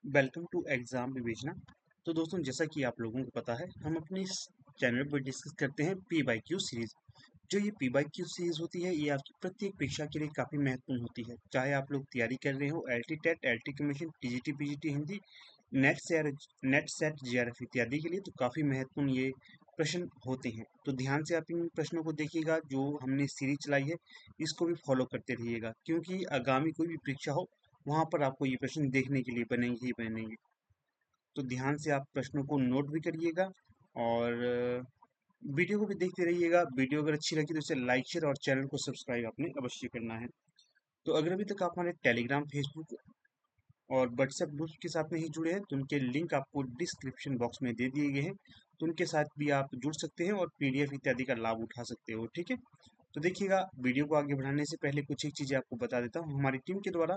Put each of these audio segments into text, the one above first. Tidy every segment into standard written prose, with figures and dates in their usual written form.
Welcome to exam विवेचना। तो दोस्तों, जैसा कि आप लोगों को पता है, हम अपने इस चैनल पर डिस्कस करते हैं पी बाई क्यू सीरीज। जो ये पी बाई क्यू सीरीज होती है, ये आपकी प्रत्येक परीक्षा के लिए काफ़ी महत्वपूर्ण होती है। चाहे आप लोग तैयारी कर रहे हो L T TET, L T commission, TGT, PGT Hindi, NET SET, JRF इत्यादि के लिए तो काफ़ी महत्वपूर्ण ये प्रश्न होते हैं। तो ध्यान से आप इन प्रश्नों को देखिएगा, जो हमने सीरीज चलाई है इसको भी फॉलो करते रहिएगा, क्योंकि आगामी कोई भी परीक्षा हो वहाँ पर आपको ये प्रश्न देखने के लिए बनेंगे ही बनेंगे। तो ध्यान से आप प्रश्नों को नोट भी करिएगा और वीडियो को भी देखते रहिएगा। वीडियो अगर अच्छी लगी तो इसे लाइक, शेयर और चैनल को सब्सक्राइब आपने अवश्य करना है। तो अगर अभी तक आप हमारे टेलीग्राम, फेसबुक और व्हाट्सएप ग्रुप के साथ नहीं जुड़े हैं तो उनके लिंक आपको डिस्क्रिप्शन बॉक्स में दे दिए गए हैं। तो उनके साथ भी आप जुड़ सकते हैं और पीडीएफ इत्यादि का लाभ उठा सकते हो। ठीक है, तो देखिएगा, वीडियो को आगे बढ़ाने से पहले कुछ एक चीज़ें आपको बता देता हूँ। हमारी टीम के द्वारा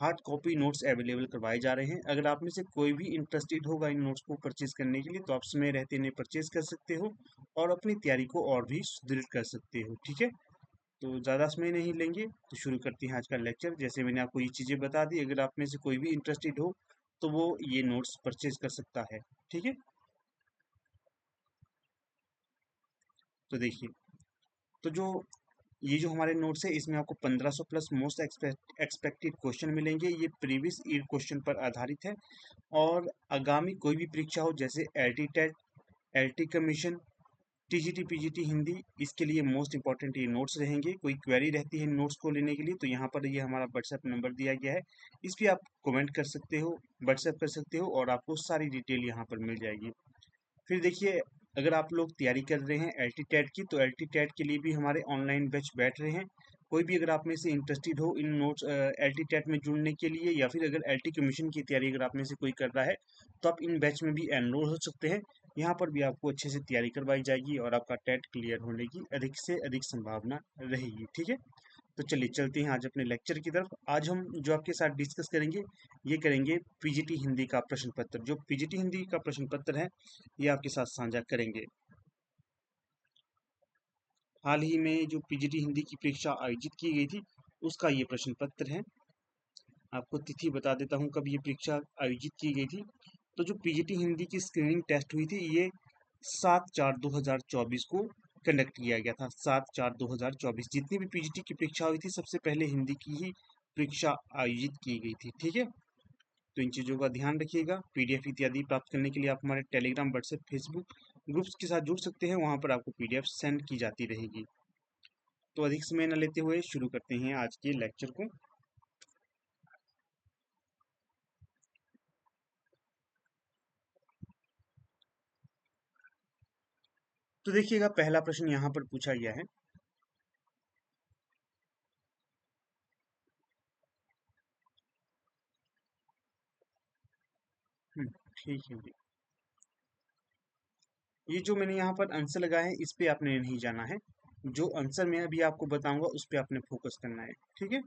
हार्ड कॉपी नोट्स अवेलेबल करवाए जा रहे हैं। अगर आप में से कोई भी इंटरेस्टेड होगा इन नोट्स को परचेज करने के लिए, तो आप समय रहते इन्हें परचेज कर सकते हो और अपनी तैयारी को और भी सुदृढ़ कर सकते हो। ठीक है, तो ज़्यादा समय नहीं लेंगे, तो शुरू करते हैं आज का लेक्चर। जैसे मैंने आपको ये चीज़ें बता दी, अगर आप में से कोई भी इंटरेस्टेड हो तो वो ये नोट्स परचेज कर सकता है। ठीक है, तो देखिए, तो ये जो हमारे नोट्स है, इसमें आपको 1500 प्लस मोस्ट एक्सपेक्टेड क्वेश्चन मिलेंगे। ये प्रीवियस ईयर क्वेश्चन पर आधारित है और आगामी कोई भी परीक्षा हो, जैसे L T TET, L T commission, TGT, PGT Hindi, इसके लिए मोस्ट इंपॉर्टेंट ये नोट्स रहेंगे। कोई क्वेरी रहती है नोट्स को लेने के लिए, तो यहाँ पर ये हमारा व्हाट्सएप नंबर दिया गया है। इस पर आप कमेंट कर सकते हो, व्हाट्सएप कर सकते हो और आपको सारी डिटेल यहाँ पर मिल जाएगी। फिर देखिए, अगर आप लोग तैयारी कर रहे हैं एल टी टेट की, तो एल टी टेट के लिए भी हमारे ऑनलाइन बैच बैठ रहे हैं। कोई भी अगर आप में से इंटरेस्टेड हो इन नोट्स एल टी टेट में जुड़ने के लिए, या फिर अगर एल टी कमीशन की तैयारी अगर आप में से कोई कर रहा है, तो आप इन बैच में भी एनरोल हो सकते हैं। यहाँ पर भी आपको अच्छे से तैयारी करवाई जाएगी और आपका टेट क्लियर होने की अधिक से अधिक संभावना रहेगी। ठीक है, तो चलिए चलते हैं आज अपने लेक्चर की तरफ। आज हम जो आपके साथ डिस्कस करेंगे, ये करेंगे पीजीटी हिंदी का प्रश्न पत्र। जो पीजीटी हिंदी का प्रश्न पत्र है, ये आपके साथ साझा करेंगे। हाल ही में जो पीजीटी हिंदी की परीक्षा आयोजित की गई थी, उसका ये प्रश्न पत्र है। आपको तिथि बता देता हूँ कब ये परीक्षा आयोजित की गई थी। तो जो पीजीटी हिंदी की स्क्रीनिंग टेस्ट हुई थी, ये 7/4/2024 को कंडक्ट किया गया था। 7/4/2024 जितनी भी पीजीटी की परीक्षा हुई थी, सबसे पहले हिंदी की ही परीक्षा आयोजित की गई थी। ठीक है, तो इन चीज़ों का ध्यान रखिएगा। पीडीएफ इत्यादि प्राप्त करने के लिए आप हमारे टेलीग्राम, व्हाट्सएप, फेसबुक ग्रुप्स के साथ जुड़ सकते हैं। वहाँ पर आपको पीडीएफ सेंड की जाती रहेगी। तो अधिक समय न लेते हुए शुरू करते हैं आज के लेक्चर को। तो देखिएगा, पहला प्रश्न यहाँ पर पूछा गया है। ठीक है जी। ये जो मैंने यहाँ पर आंसर लगाया है, इस पे आपने नहीं जाना है। जो आंसर मैं अभी आपको बताऊंगा उस पे आपने फोकस करना है। ठीक है,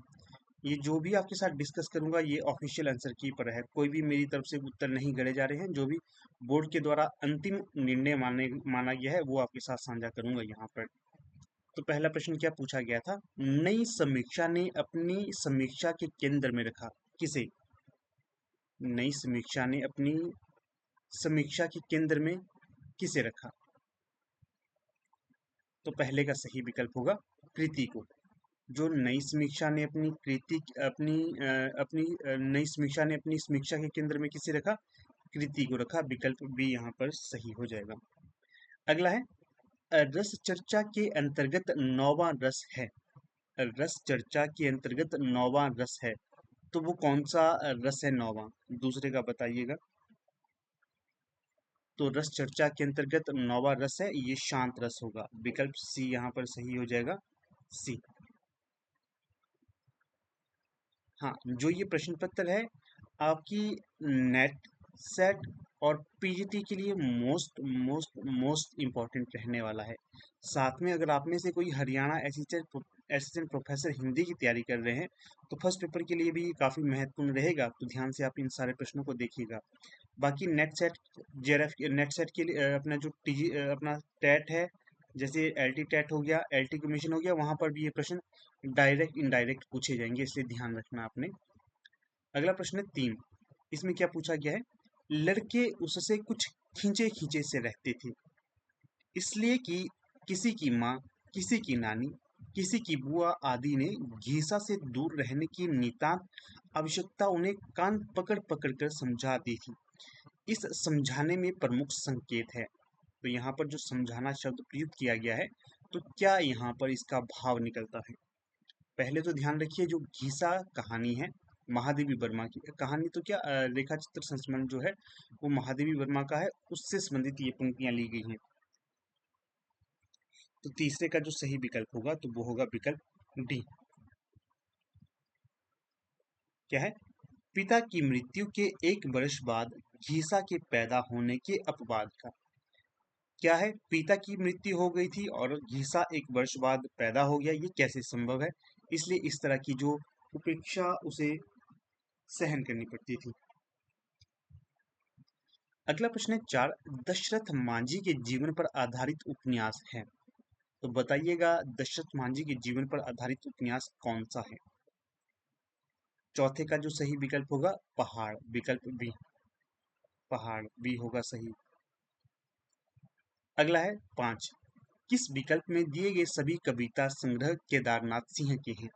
ये जो भी आपके साथ डिस्कस करूंगा, ये ऑफिशियल आंसर की पर है। कोई भी मेरी तरफ से उत्तर नहीं गढ़े जा रहे हैं। जो भी बोर्ड के द्वारा अंतिम निर्णय माना गया है, वो आपके साथ साझा करूंगा यहाँ पर। तो पहला प्रश्न क्या पूछा गया था? नई समीक्षा ने अपनी समीक्षा के केंद्र में रखा किसे? नई समीक्षा ने अपनी समीक्षा के केंद्र में किसे रखा? तो पहले का सही विकल्प होगा कृति को। जो नई समीक्षा ने अपनी कृति अपनी अपनी नई समीक्षा ने अपनी समीक्षा के केंद्र में किसे रखा? कृति को रखा। विकल्प बी यहाँ पर सही हो जाएगा। अगला है, रस चर्चा के अंतर्गत नौवां रस है। रस चर्चा के अंतर्गत नौवां रस है, तो वो कौन सा रस है नौवां? दूसरे का बताइएगा। तो रस चर्चा के अंतर्गत नौवां रस है, ये शांत रस होगा। विकल्प सी यहाँ पर सही हो जाएगा, सी। हाँ, जो ये प्रश्न पत्र है आपकी नेट सेट और पीजीटी के लिए मोस्ट मोस्ट मोस्ट इम्पॉर्टेंट रहने वाला है। साथ में अगर आप में से कोई हरियाणा असिस्टेंट प्रोफेसर हिंदी की तैयारी कर रहे हैं, तो फर्स्ट पेपर के लिए भी ये काफ़ी महत्वपूर्ण रहेगा। तो ध्यान से आप इन सारे प्रश्नों को देखिएगा। बाकी net set, JRF net set के लिए अपना जो अपना टेट है, जैसे एल टी टेट हो गया, एल टी कमीशन हो गया, वहाँ पर भी ये प्रश्न डायरेक्ट इनडायरेक्ट पूछे जाएंगे, इसलिए ध्यान रखना आपने। अगला प्रश्न है 3। इसमें क्या पूछा गया है, लड़के उससे कुछ खींचे खींचे से रहते थे, इसलिए कि किसी की माँ, किसी की नानी, किसी की बुआ आदि ने घीसा से दूर रहने की नितांत आवश्यकता उन्हें कान पकड़ पकड़ कर समझा दी थी। इस समझाने में प्रमुख संकेत है। तो यहाँ पर जो समझाना शब्द प्रयुक्त किया गया है, तो क्या यहाँ पर इसका भाव निकलता है? पहले तो ध्यान रखिए, जो घीसा कहानी है महादेवी वर्मा की कहानी, तो क्या रेखा चित्र संस्मरण जो है वो महादेवी वर्मा का है, उससे संबंधित ये पंक्तियां ली गई हैं। तो तीसरे का जो सही विकल्प होगा तो वो होगा विकल्प डी। क्या है? पिता की मृत्यु के 1 वर्ष बाद घीसा के पैदा होने के अपवाद का। क्या है? पिता की मृत्यु हो गई थी और घीसा 1 वर्ष बाद पैदा हो गया, ये कैसे संभव है? इसलिए इस तरह की जो उपेक्षा उसे सहन करनी पड़ती थी। अगला प्रश्न है 4, दशरथ मांझी के जीवन पर आधारित उपन्यास है। तो बताइएगा दशरथ मांझी के जीवन पर आधारित उपन्यास कौन सा है? चौथे का जो सही विकल्प होगा पहाड़, विकल्प बी, पहाड़ बी होगा सही। अगला है 5, किस विकल्प में दिए गए सभी कविता संग्रह केदारनाथ सिंह के हैं?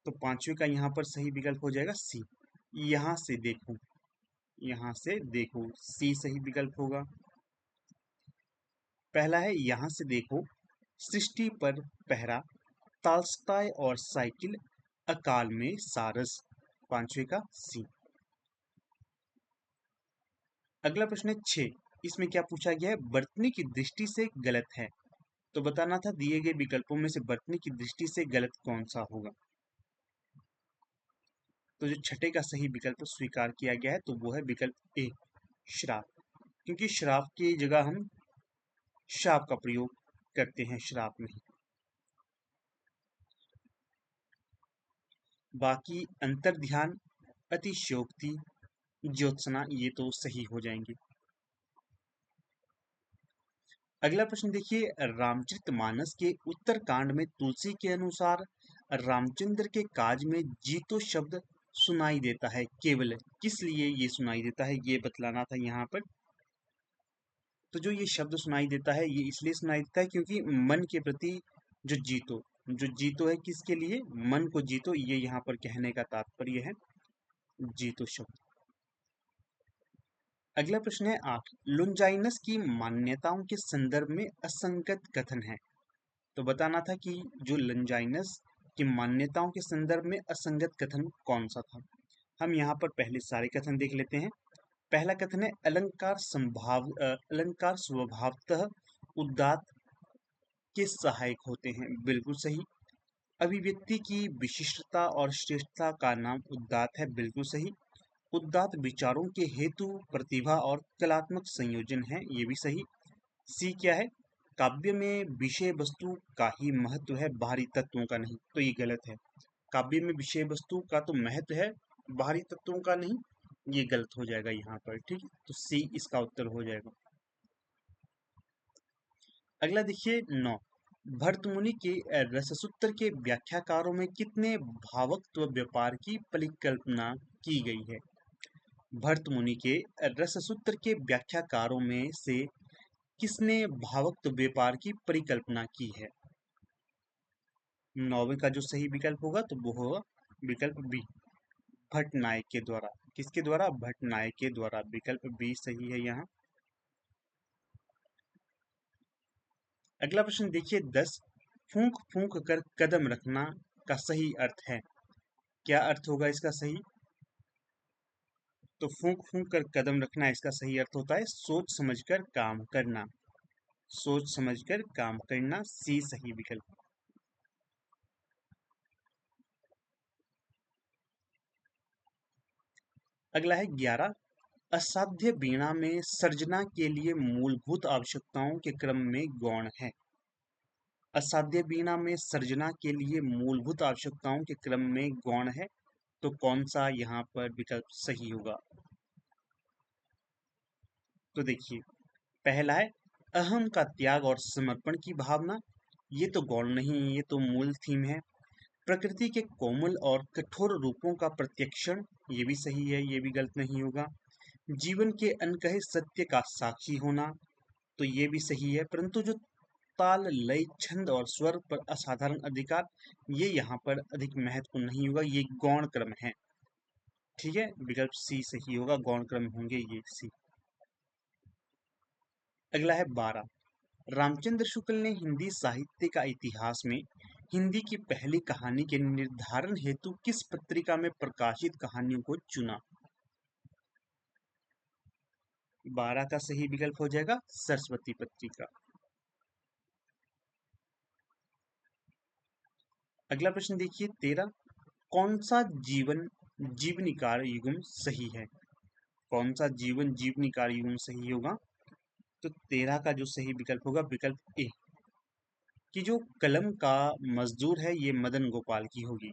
तो पांचवे का यहाँ पर सही विकल्प हो जाएगा सी, यहाँ से देखो, यहाँ से देखो, सी सही विकल्प होगा। पहला है यहाँ से देखो, सृष्टि पर पहरा, तालस्ताय और साइकिल, अकाल में सारस, पांचवे का सी। अगला प्रश्न है 6, इसमें क्या पूछा गया है, बर्तनी की दृष्टि से गलत है। तो बताना था दिए गए विकल्पों में से बर्तनी की दृष्टि से गलत कौन सा होगा। तो जो छठे का सही विकल्प स्वीकार किया गया है तो वो है विकल्प ए, श्राप, क्योंकि श्राप की जगह हम शाप का प्रयोग करते हैं, श्राप नहीं। बाकी अंतर ध्यान, अतिशयोक्ति, ज्योत्सना ये तो सही हो जाएंगे। अगला प्रश्न देखिए, रामचरितमानस के उत्तरकांड में तुलसी के अनुसार रामचंद्र के काज में जीतो शब्द सुनाई देता है, केवल किस लिए ये सुनाई देता है ये बतलाना था यहाँ पर। तो जो ये शब्द सुनाई देता है ये इसलिए सुनाई देता है क्योंकि मन के प्रति जो जीतो, जो जीतो है किसके लिए, मन को जीतो, ये यहाँ पर कहने का तात्पर्य है जीतो शब्द। अगला प्रश्न है 8, लुंजाइनस की मान्यताओं के संदर्भ में असंगत कथन है। तो बताना था कि जो लंजाइनस की मान्यताओं के संदर्भ में असंगत कथन कौन सा था। हम यहाँ पर पहले सारे कथन देख लेते हैं। पहला कथन है अलंकार स्वभावतः उदात्त के सहायक होते हैं, बिल्कुल सही। अभिव्यक्ति की विशिष्टता और श्रेष्ठता का नाम उदात्त है, बिल्कुल सही। उदात्त विचारों के हेतु प्रतिभा और कलात्मक संयोजन है, ये भी सही। सी क्या है, काव्य में विषय वस्तु का ही महत्व है, बाहरी तत्वों का नहीं, तो ये गलत है। काव्य में विषय वस्तु का तो महत्व है, बाहरी तत्वों का नहीं, ये गलत हो जाएगा यहाँ पर, ठीक है। तो सी इसका उत्तर हो जाएगा। अगला देखिए 9, भर्तमुनि के रससूत्र के व्याख्याकारों में कितने भावत्व व्यापार की परिकल्पना की गई है? भर्तमुनि के रससूत्र के व्याख्याकारों में से किसने भावत्व व्यापार की परिकल्पना की है? 9वें का जो सही विकल्प होगा तो वो होगा विकल्प बी, भट्टनायक के द्वारा। किसके द्वारा? भट्टनायक के द्वारा, विकल्प बी सही है यहाँ। अगला प्रश्न देखिए 10, फूंक फूंक कर कदम रखना का सही अर्थ है, क्या अर्थ होगा इसका सही? तो फूंक फूंक कर कदम रखना इसका सही अर्थ होता है सोच समझकर काम करना, सोच समझकर काम करना, सी सही विकल्प। अगला है 11, असाध्य वीणा में सर्जना के लिए मूलभूत आवश्यकताओं के क्रम में गौण है। असाध्य वीणा में सर्जना के लिए मूलभूत आवश्यकताओं के क्रम में गौण है, तो कौन सा यहाँ पर विकल्प सही होगा? तो देखिए, पहला है अहम का त्याग और समर्पण की भावना, ये तो गौण नहीं, ये तो मूल थीम है। प्रकृति के कोमल और कठोर रूपों का प्रत्यक्षण, ये भी सही है, ये भी गलत नहीं होगा। जीवन के अनकहे सत्य का साक्षी होना, तो ये भी सही है। परंतु जो ताल, लय, छंद और स्वर पर असाधारण अधिकार, ये यहाँ पर अधिक महत्वपूर्ण नहीं होगा, ये गौण क्रम है। ठीक है, विकल्प सी सही होगा, गौण क्रम होंगे ये सी। अगला है 12। रामचंद्र शुक्ल ने हिंदी साहित्य का इतिहास में हिंदी की पहली कहानी के निर्धारण हेतु किस पत्रिका में प्रकाशित कहानियों को चुना? 12 का सही विकल्प हो जाएगा सरस्वती पत्रिका। अगला प्रश्न देखिए 13। कौन सा जीवनीकार युग्म सही है? कौन सा जीवनीकार युग्म सही होगा? तो 13 का जो सही विकल्प होगा विकल्प ए, कि जो कलम का मजदूर है ये मदन गोपाल की होगी।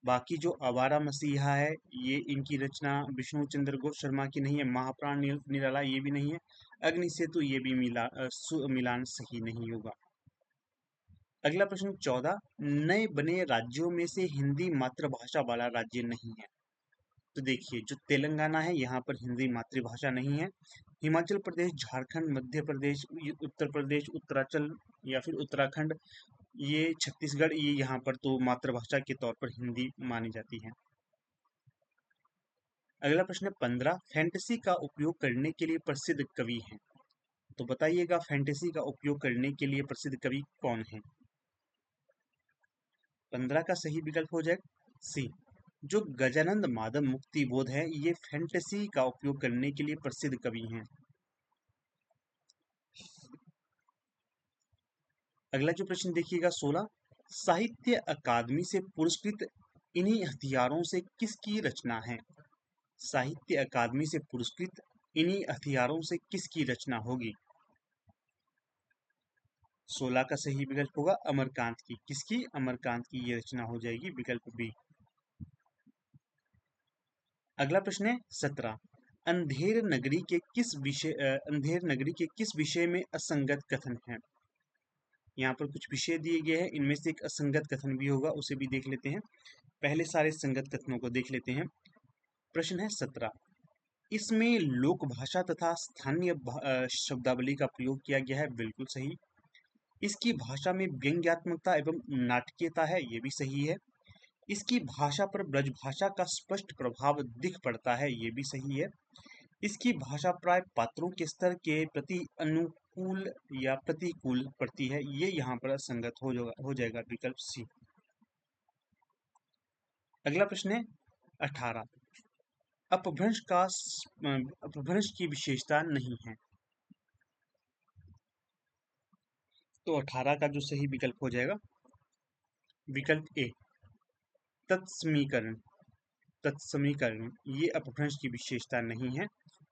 बाकी जो आवारा मसीहा है, ये इनकी रचना विष्णु चंद्र घोष शर्मा की नहीं है। महाप्राण निराला ये भी नहीं है। अग्नि सेतु ये भी मिलान सही नहीं होगा। अगला प्रश्न 14। नए बने राज्यों में से हिंदी मातृभाषा वाला राज्य नहीं है। तो देखिए जो तेलंगाना है यहाँ पर हिंदी मातृभाषा नहीं है। हिमाचल प्रदेश, झारखंड, मध्य प्रदेश, उत्तर प्रदेश, उत्तरांचल या फिर उत्तराखंड, ये छत्तीसगढ़, ये यहाँ पर तो मातृभाषा के तौर पर हिंदी मानी जाती है। अगला प्रश्न 15। फैंटेसी का उपयोग करने के लिए प्रसिद्ध कवि हैं। तो बताइएगा फैंटेसी का उपयोग करने के लिए प्रसिद्ध कवि कौन है? 15 का सही विकल्प हो जाएगा सी। जो गजानंद माधव मुक्तिबोध है, ये फैंटेसी का उपयोग करने के लिए प्रसिद्ध कवि हैं। अगला जो प्रश्न देखिएगा 16। साहित्य अकादमी से पुरस्कृत इन्हीं हथियारों से किसकी रचना है? साहित्य अकादमी से पुरस्कृत इन्हीं हथियारों से किसकी रचना होगी? 16 का सही विकल्प होगा अमरकांत की। किसकी? अमरकांत की ये रचना हो जाएगी, विकल्प बी। अगला प्रश्न है 17। अंधेर नगरी के किस विषय में असंगत कथन है? यहाँ पर कुछ विषय दिए गए हैं, इनमें से एक असंगत कथन भी होगा, उसे भी देख लेते हैं। पहले सारे संगत कथनों को देख लेते हैं। प्रश्न है 17। इसमें लोक भाषा तथा स्थानीय शब्दावली का प्रयोग किया गया है, बिल्कुल सही। इसकी भाषा में व्यंग्यात्मकता एवं नाटकीयता है, ये भी सही है। इसकी भाषा पर ब्रजभाषा का स्पष्ट प्रभाव दिख पड़ता है, ये भी सही है। इसकी भाषा प्राय पात्रों के स्तर के प्रति अनुकूल या प्रतिकूल पड़ती है, ये यहाँ पर असंगत हो जाएगा, विकल्प सी। अगला प्रश्न है 18। अपभ्रंश की विशेषता नहीं है। तो 18 का जो सही विकल्प हो जाएगा विकल्प ए, तत्समीकरण। तत्समीकरण ये अपभ्रंश की विशेषता नहीं है,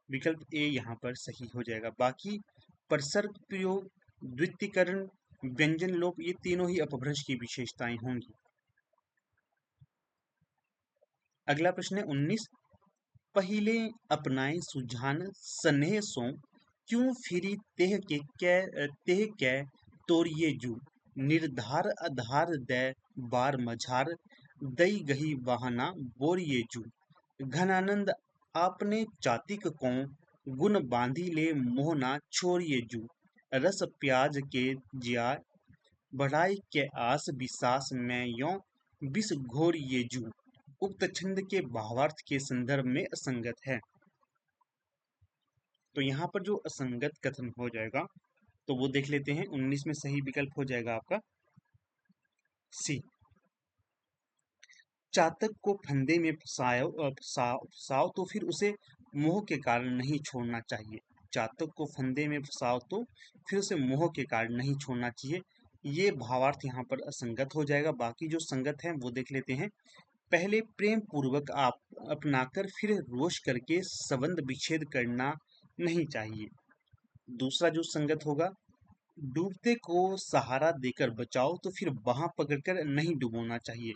विकल्प ए यहाँ पर सही हो जाएगा। बाकी परसर्ग प्रयोग, द्वितीकरण, व्यंजन लोप, ये तीनों ही अपभ्रंश की विशेषताएं होंगी। अगला प्रश्न है 19। पहिले अपनाए सुजान स्नेह सो क्यों फिरी तेह कै तोरिये जू निर्धार आधार दै बार मझार दई गही बहाना बोरिये जू घनानंद आपने चातिक को गुण बांधी ले मोहना छोड़िए जू रस प्याज के जिया बढ़ाई के आस विसास में यों विष घोरिए जू उक्त छंद के भावार्थ के संदर्भ में असंगत है। तो यहाँ पर जो असंगत कथन हो जाएगा तो वो देख लेते हैं। 19 में सही विकल्प हो जाएगा आपका सी। चातक को फंदे में फसाओ तो फिर उसे मोह के कारण नहीं छोड़ना चाहिए। चातक को फंदे में फसाओ तो फिर उसे मोह के कारण नहीं छोड़ना चाहिए, ये भावार्थ यहाँ पर असंगत हो जाएगा। बाकी जो संगत है वो देख लेते हैं। पहले प्रेम पूर्वक आप अपनाकर फिर रोष करके संबंध विच्छेद करना नहीं चाहिए। दूसरा जो संगत होगा, डूबते को सहारा देकर बचाओ तो फिर बाह पकड़कर नहीं डुबोना चाहिए।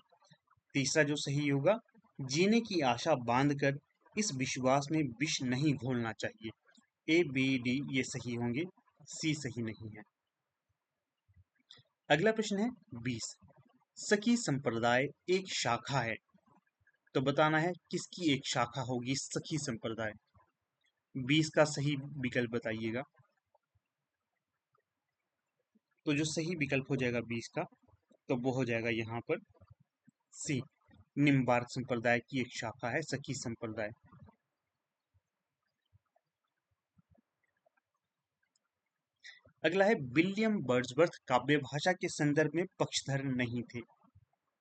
तीसरा जो सही होगा, जीने की आशा बांधकर इस विश्वास में विष नहीं घोलना चाहिए। ए बी डी ये सही होंगे, सी सही नहीं है। अगला प्रश्न है 20। सखी संप्रदाय एक शाखा है, तो बताना है किसकी एक शाखा होगी सखी संप्रदाय। 20 का सही विकल्प बताइएगा। तो जो सही विकल्प हो जाएगा 20 का, तो वो हो जाएगा यहाँ पर सी, निम्बार्क संप्रदाय की एक शाखा है सखी संप्रदाय। अगला है विलियम वर्ड्सवर्थ काव्य भाषा के संदर्भ में पक्षधर नहीं थे।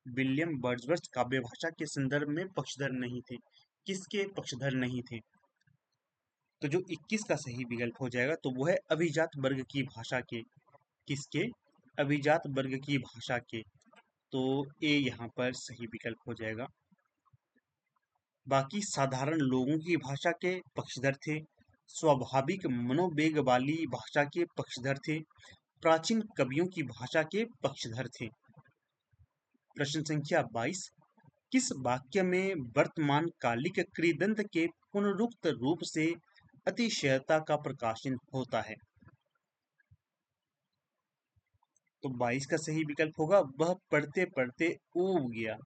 विलियम वर्ड्सवर्थ काव्य भाषा के संदर्भ में पक्षधर नहीं थे, किसके पक्षधर नहीं थे? तो जो 21 का सही विकल्प हो जाएगा तो वो है अभिजात वर्ग की भाषा के। किसके? अभिजात वर्ग की भाषा के। तो ए यहाँ पर सही विकल्प हो जाएगा। बाकी साधारण लोगों की भाषा के पक्षधर थे, स्वाभाविक मनोवेग वाली भाषा के पक्षधर थे, प्राचीन कवियों की भाषा के पक्षधर थे। प्रश्न संख्या 22, किस वाक्य में वर्तमान कालिक कृदंत के पुनरुक्त रूप से अतिशयता का प्रकाशन होता है? तो 22 का सही विकल्प होगा वह पढ़ते पढ़ते ऊब गया।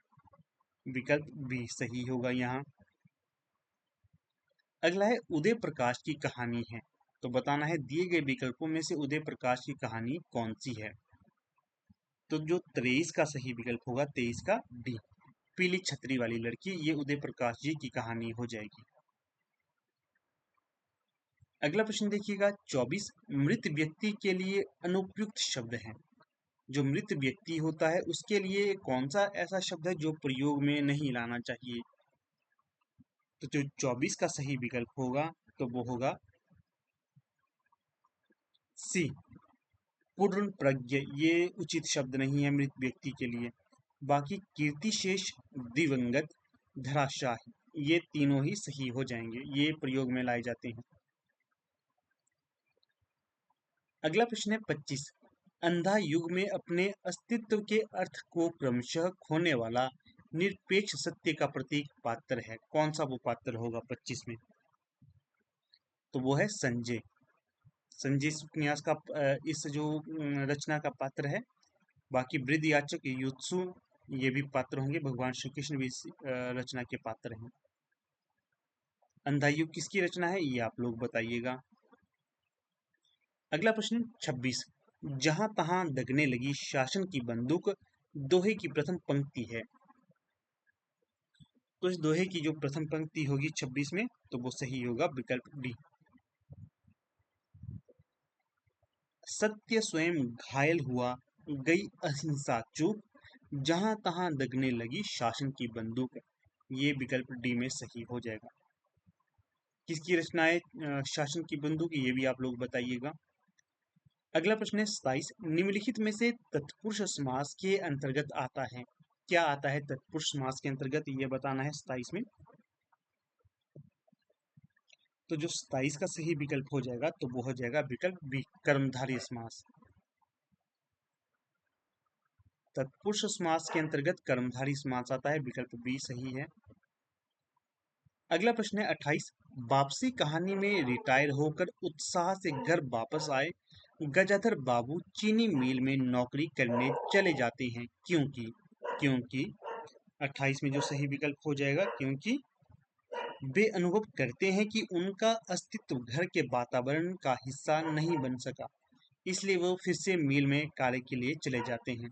विकल्प भी सही होगा यहाँ। अगला है उदय प्रकाश की कहानी है, तो बताना है दिए गए विकल्पों में से उदय प्रकाश की कहानी कौन सी है? तो जो 23 का सही विकल्प होगा 23 का डी, पीली छतरी वाली लड़की, ये उदय प्रकाश जी की कहानी हो जाएगी। अगला प्रश्न देखिएगा 24, मृत व्यक्ति के लिए अनुपयुक्त शब्द है। जो मृत व्यक्ति होता है उसके लिए कौन सा ऐसा शब्द है जो प्रयोग में नहीं लाना चाहिए? तो जो 24 का सही विकल्प होगा तो वो होगा सी, पूर्ण प्रज्ञ। ये उचित शब्द नहीं है मृत व्यक्ति के लिए। बाकी कीर्तिशेष, दिवंगत, धराशाही, ये तीनों ही सही हो जाएंगे, ये प्रयोग में लाए जाते हैं। अगला प्रश्न है 25, अंधा युग में अपने अस्तित्व के अर्थ को क्रमशः खोने वाला निरपेक्ष सत्य का प्रतीक पात्र है। कौन सा वो पात्र होगा 25 में? तो वो है संजय। संजय इस उपन्यास का इस जो रचना का पात्र है। बाकी वृद्धयाचक, युत्सु, ये भी पात्र होंगे। भगवान श्री कृष्ण भी इस रचना के पात्र हैं। अंधा युग किसकी रचना है ये आप लोग बताइएगा। अगला प्रश्न 26, जहां तहां दगने लगी शासन की बंदूक, दोहे की प्रथम पंक्ति है। तो इस दोहे की जो प्रथम पंक्ति होगी 26 में, तो वो सही होगा विकल्प डी, सत्य स्वयं घायल हुआ, गई अहिंसा चूप, जहां तहां दगने लगी शासन की बंदूक। ये विकल्प डी में सही हो जाएगा। किसकी रचना है शासन की बंदूक, ये भी आप लोग बताइएगा। अगला प्रश्न है 27, निम्नलिखित में से तत्पुरुष समास के अंतर्गत आता है। क्या आता है तत्पुरुष समास के अंतर्गत, ये बताना है 27 में। तो जो 27 का सही विकल्प हो जाएगा तो वो हो जाएगा विकल्प बी, कर्मधारय समास। तत्पुरुष समास के अंतर्गत कर्मधारय समास आता है, विकल्प बी सही है। अगला प्रश्न है 28, वापसी कहानी में रिटायर होकर उत्साह से घर वापस आए गजाधर बाबू चीनी मिल में नौकरी करने चले जाते हैं, क्योंकि 28 में जो सही विकल्प हो जाएगा क्योंकि वे अनुभव करते हैं कि उनका अस्तित्व घर के वातावरण का हिस्सा नहीं बन सका, इसलिए वो फिर से मिल में कार्य के लिए चले जाते हैं।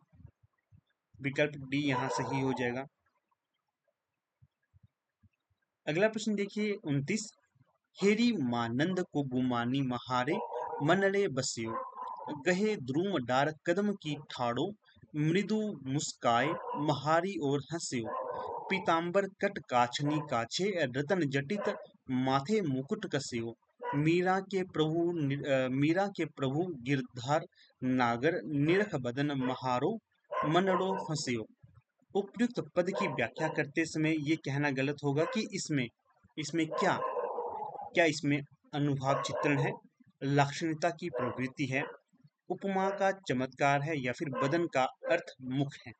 विकल्प डी यहाँ सही हो जाएगा। अगला प्रश्न देखिए 29, हेरी मानंद को गुमानी महारे मनरे बस्यो, गहे द्रुम डार कदम की ठाड़ो, मृदु मुस्काए महारी और हंस्यो, पीताम्बर कट काछनी काछे रतन जटित माथे मुकुट कस्यो, मीरा के प्रभु गिरधार नागर निरख बदन महारो मनड़ो फंस्यो। उपयुक्त पद की व्याख्या करते समय ये कहना गलत होगा कि इसमें इसमें क्या क्या इसमें अनुभाव चित्रण है, लाक्षणिकता की प्रवृत्ति है, उपमा का चमत्कार है, या फिर बदन का अर्थ मुख है।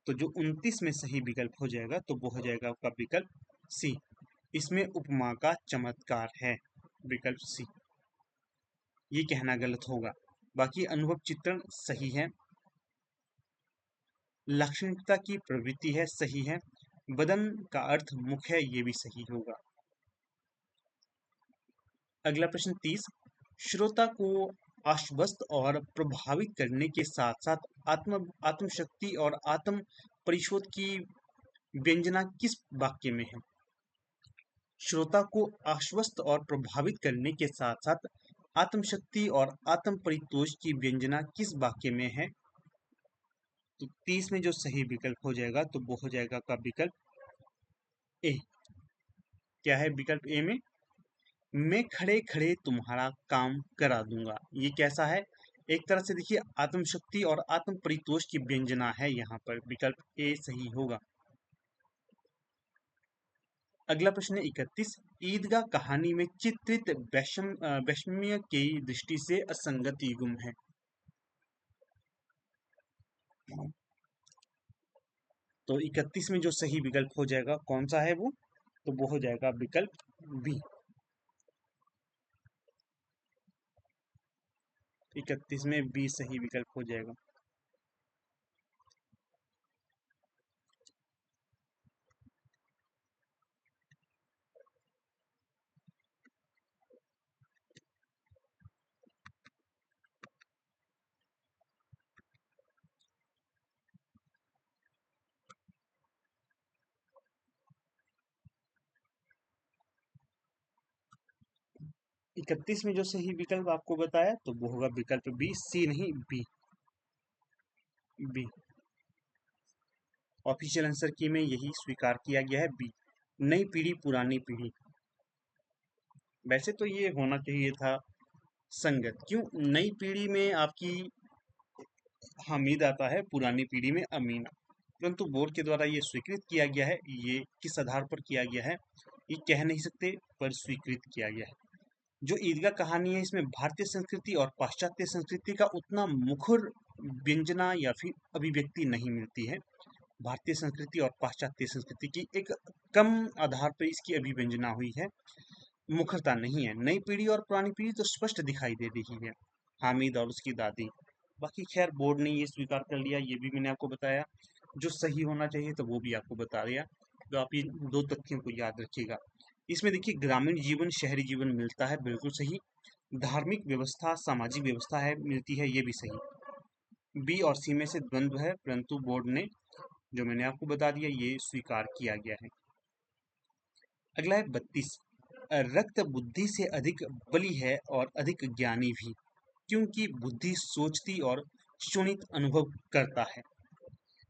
तो जो 29 में सही विकल्प हो जाएगा तो वो हो जाएगा आपका विकल्प सी, इसमें उपमा का चमत्कार है, विकल्प सी। ये कहना गलत होगा, बाकी अनुभव चित्रण सही है। लाक्षणिकता की प्रवृत्ति है, सही है। बदन का अर्थ मुख है, ये भी सही होगा। अगला प्रश्न 30, श्रोता को आश्वस्त और प्रभावित करने के साथ साथ आत्मशक्ति और आत्म परिशोध की व्यंजना किस वाक्य में है? श्रोता को आश्वस्त और प्रभावित करने के साथ साथ आत्मशक्ति और आत्म परितोष की व्यंजना किस वाक्य में है? तो 30 में जो सही विकल्प हो जाएगा तो वो हो जाएगा का विकल्प ए। क्या है विकल्प ए में? मैं खड़े खड़े तुम्हारा काम करा दूंगा। ये कैसा है? एक तरह से देखिए आत्मशक्ति और आत्म परितोष की व्यंजना है, यहाँ पर विकल्प ए सही होगा। अगला प्रश्न है 31, ईदगाह कहानी में चित्रित वैषम्य की दृष्टि से असंगत युग्म है। तो 31 में जो सही विकल्प हो जाएगा कौन सा है वो? तो वो हो जाएगा विकल्प बी। 31 में बी सही विकल्प हो जाएगा। इकतीस में जो सही विकल्प आपको बताया तो वो होगा विकल्प बी, सी नहीं बी। बी ऑफिशियल आंसर की में यही स्वीकार किया गया है, बी। नई पीढ़ी पुरानी पीढ़ी, वैसे तो ये होना चाहिए था संगत। क्यों? नई पीढ़ी में आपकी हामिद आता है, पुरानी पीढ़ी में अमीना, परंतु बोर्ड के द्वारा ये स्वीकृत किया गया है। ये किस आधार पर किया गया है ये कह नहीं सकते, पर स्वीकृत किया गया है। जो ईदगाह कहानी है इसमें भारतीय संस्कृति और पाश्चात्य संस्कृति का उतना मुखर व्यंजना या फिर अभिव्यक्ति नहीं मिलती है। भारतीय संस्कृति और पाश्चात्य संस्कृति की एक कम आधार पर इसकी अभिव्यंजना हुई है, मुखरता नहीं है। नई पीढ़ी और पुरानी पीढ़ी तो स्पष्ट दिखाई दे रही है, हामिद और उसकी दादी। बाकी खैर बोर्ड ने ये स्वीकार कर लिया, ये भी मैंने आपको बताया। जो सही होना चाहिए तो वो भी आपको बता दिया। तो आप ये दो तथ्यों को याद रखिएगा। इसमें देखिए ग्रामीण जीवन शहरी जीवन मिलता है, बिल्कुल सही। धार्मिक व्यवस्था सामाजिक व्यवस्था है मिलती है, ये भी सही। बी और सी में से द्वंद्व है, परंतु बोर्ड ने जो मैंने आपको बता दिया ये स्वीकार किया गया है। अगला है 32, रक्त बुद्धि से अधिक बली है और अधिक ज्ञानी भी, क्योंकि बुद्धि सोचती और सुनित अनुभव करता है।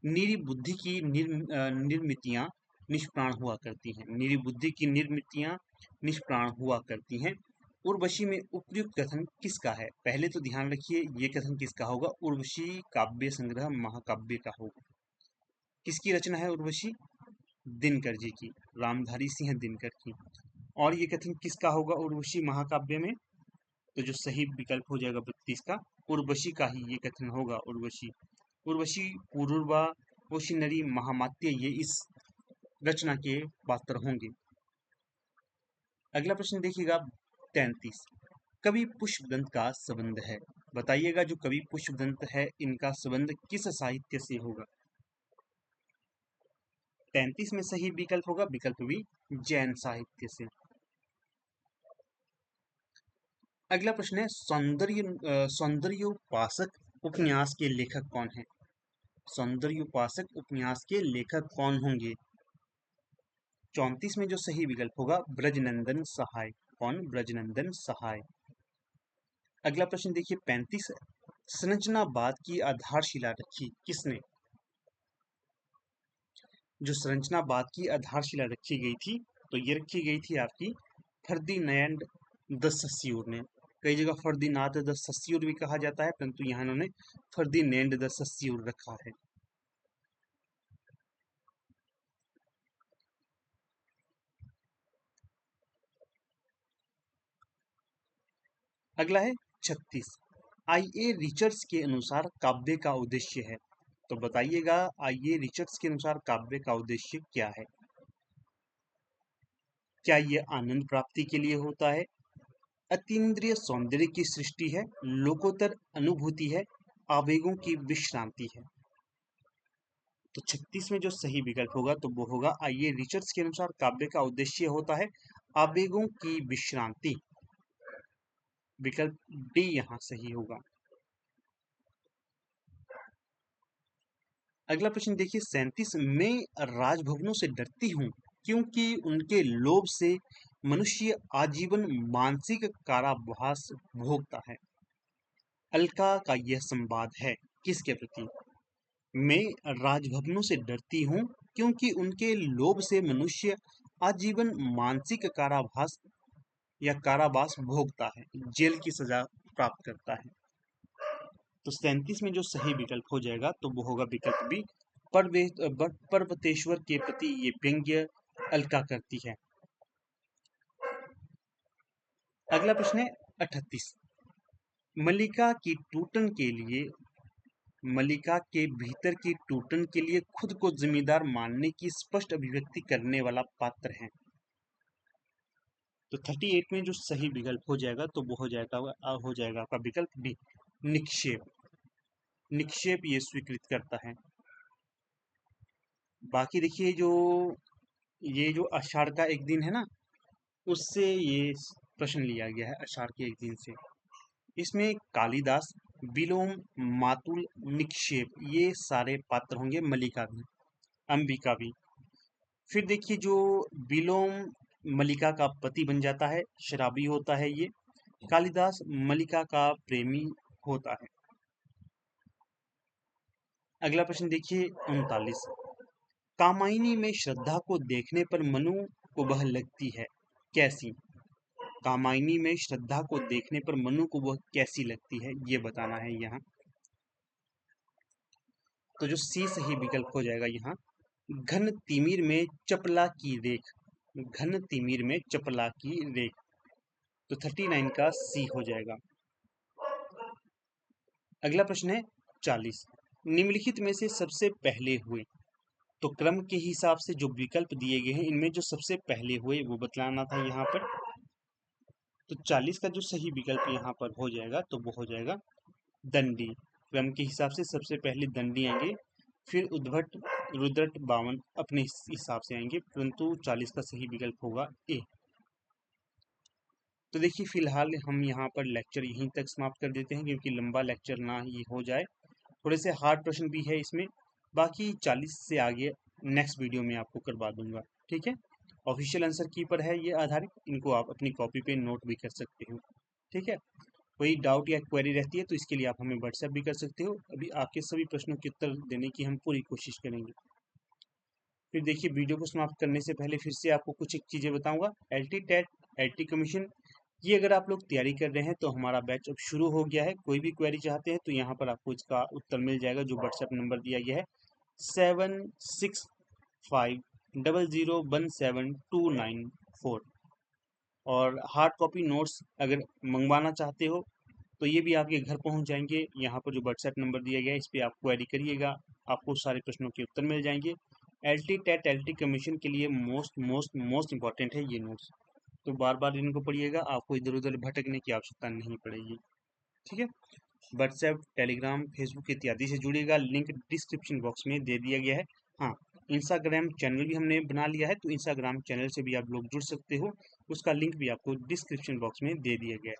निरी बुद्धि की निर्मितियां निष्प्राण हुआ करती हैं। निरी बुद्धि की निर्मितियां निष्प्राण हुआ करती हैं। उर्वशी में उपयुक्त कथन किसका है? पहले तो ध्यान रखिए ये कथन किसका होगा? उर्वशी काव्य संग्रह महाकाव्य का होगा। किसकी रचना है उर्वशी? दिनकर जी की, रामधारी सिंह दिनकर की। और ये कथन किसका होगा उर्वशी महाकाव्य में? तो जो सही विकल्प हो जाएगा 32 का, उर्वशी का ही ये कथन होगा। उर्वशी, उर्वशी, पुरूरवा, ओशिनरी, महामात्य ये इस रचना के पात्र होंगे। अगला प्रश्न देखिएगा 33, कवि पुष्पदंत का संबंध है। बताइएगा जो कवि पुष्पदंत है इनका संबंध किस साहित्य से होगा? 33 में सही विकल्प होगा विकल्प बी, जैन साहित्य से। अगला प्रश्न है सौंदर्योपासक उपन्यास के लेखक कौन है? सौंदर्योपासक उपन्यास के लेखक कौन होंगे? 34 में जो सही विकल्प होगा ब्रजनंदन सहाय। कौन? ब्रजनंदन सहाय। अगला प्रश्न देखिए 35, संरचनावाद की आधारशिला रखी किसने? जो संरचनावाद की आधारशिला रखी गई थी तो ये रखी गई थी आपकी फर्दिनैंड द सस्यूर ने। कई जगह फर्दिनाद द सस्यूर भी कहा जाता है, परंतु यहाँ इन्होंने फर्दिनैंड द सस्यूर रखा है। अगला है 36, आई.ए. रिचर्ड्स के अनुसार काव्य का उद्देश्य है। तो बताइएगा आई.ए. रिचर्ड्स के अनुसार काव्य का उद्देश्य क्या है? क्या ये आनंद प्राप्ति के लिए होता है, अतीन्द्रिय सौंदर्य की सृष्टि है, लोकोत्तर अनुभूति है, आवेगों की विश्रांति है? तो 36 में जो सही विकल्प होगा तो वो होगा, आइए रिचर्ड्स के अनुसार काव्य का उद्देश्य होता है आवेगों की विश्रांति। विकल्प डी यहाँ सही होगा। अगला प्रश्न देखिए 37, मैं राजभवनों से डरती हूँ क्योंकि उनके लोभ से मनुष्य आजीवन मानसिक कारावास भोगता है। अलका का यह संवाद है किसके प्रति? मैं राजभवनों से डरती हूँ क्योंकि उनके लोभ से मनुष्य आजीवन मानसिक कारावास या कारावास भोगता है, जेल की सजा प्राप्त करता है। तो 37 में जो सही विकल्प हो जाएगा तो वो होगा विकल्प बी, पर्वतेश्वर के प्रति ये व्यंग्य अलका करती है। अगला प्रश्न है 38, मल्लिका की टूटन के लिए, मल्लिका के भीतर की टूटन के लिए खुद को जिम्मेदार मानने की स्पष्ट अभिव्यक्ति करने वाला पात्र है। तो 38 में जो सही विकल्प हो जाएगा तो वो हो जाएगा आपका विकल्प डी, निक्षेप। निक्षेप ये स्वीकृत करता है। बाकी देखिए जो आषाढ़ का एक दिन है ना, उससे ये प्रश्न लिया गया है, आषाढ़ के एक दिन से। इसमें कालिदास, विलोम, मातुल, निक्षेप ये सारे पात्र होंगे, मल्लिका भी, अंबिका भी। फिर देखिए जो विलोम मल्लिका का पति बन जाता है, शराबी होता है ये। कालिदास मल्लिका का प्रेमी होता है। अगला प्रश्न देखिए 39, कामायनी में श्रद्धा को देखने पर मनु को वह लगती है कैसी? कामायनी में श्रद्धा को देखने पर मनु को वह कैसी लगती है, ये बताना है यहाँ। तो जो सी सही विकल्प हो जाएगा यहाँ, घन तिमिर में चपला की रेख। घन तिमिर में चपला की रेख। तो 39 का सी हो जाएगा। अगला प्रश्न है 40, निम्नलिखित में से सबसे पहले हुए। तो क्रम के हिसाब से जो विकल्प दिए गए हैं इनमें जो सबसे पहले हुए वो बतलाना था यहाँ पर। तो 40 का जो सही विकल्प यहाँ पर हो जाएगा तो वो हो जाएगा दंडी। क्रम के हिसाब से सबसे पहले दंडी आएंगे, फिर उद्भट, रुद्रट, बावन अपने हिसाब से आएंगे, परंतु 40 का सही विकल्प होगा ए। तो देखिए फिलहाल हम यहाँ पर लेक्चर यहीं तक समाप्त कर देते हैं क्योंकि लंबा लेक्चर ना ही हो जाए। थोड़े से हार्ड प्रश्न भी है इसमें, बाकी 40 से आगे नेक्स्ट वीडियो में आपको करवा दूंगा, ठीक है। ऑफिशियल आंसर की पर है ये आधारित, इनको आप अपनी कॉपी पे नोट भी कर सकते हो, ठीक है। कोई डाउट या क्वेरी रहती है तो इसके लिए आप हमें व्हाट्सएप भी कर सकते हो। अभी आपके सभी प्रश्नों के उत्तर देने की हम पूरी कोशिश करेंगे। फिर देखिए वीडियो को समाप्त करने से पहले फिर से आपको कुछ एक चीज़ें बताऊंगा। LT टेट, LT कमीशन, ये अगर आप लोग तैयारी कर रहे हैं तो हमारा बैच अब शुरू हो गया है। कोई भी क्वेरी चाहते हैं तो यहाँ पर आपको इसका उत्तर मिल जाएगा, जो व्हाट्सएप नंबर दिया गया है 7650017294। और हार्ड कॉपी नोट्स अगर मंगवाना चाहते हो तो ये भी आपके घर पहुंच जाएंगे। यहाँ पर जो व्हाट्सएप नंबर दिया गया है इस पर आप क्वेरी करिएगा, आपको सारे प्रश्नों के उत्तर मिल जाएंगे। LT टेट, LT कमीशन के लिए मोस्ट मोस्ट मोस्ट इंपॉर्टेंट है ये नोट्स, तो बार बार इनको पढ़िएगा, आपको इधर उधर भटकने की आवश्यकता नहीं पड़ेगी, ठीक है। व्हाट्सएप, टेलीग्राम, फेसबुक इत्यादि से जुड़िएगा, लिंक डिस्क्रिप्शन बॉक्स में दे दिया गया है। हाँ, इंस्टाग्राम चैनल भी हमने बना लिया है, तो इंस्टाग्राम चैनल से भी आप लोग जुड़ सकते हो, उसका लिंक भी आपको डिस्क्रिप्शन बॉक्स में दे दिया गया है,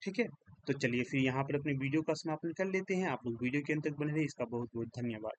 ठीक है। तो चलिए फिर यहाँ पर अपने वीडियो का समापन कर लेते हैं। आप लोग वीडियो के अंत तक बने रहे, इसका बहुत बहुत धन्यवाद।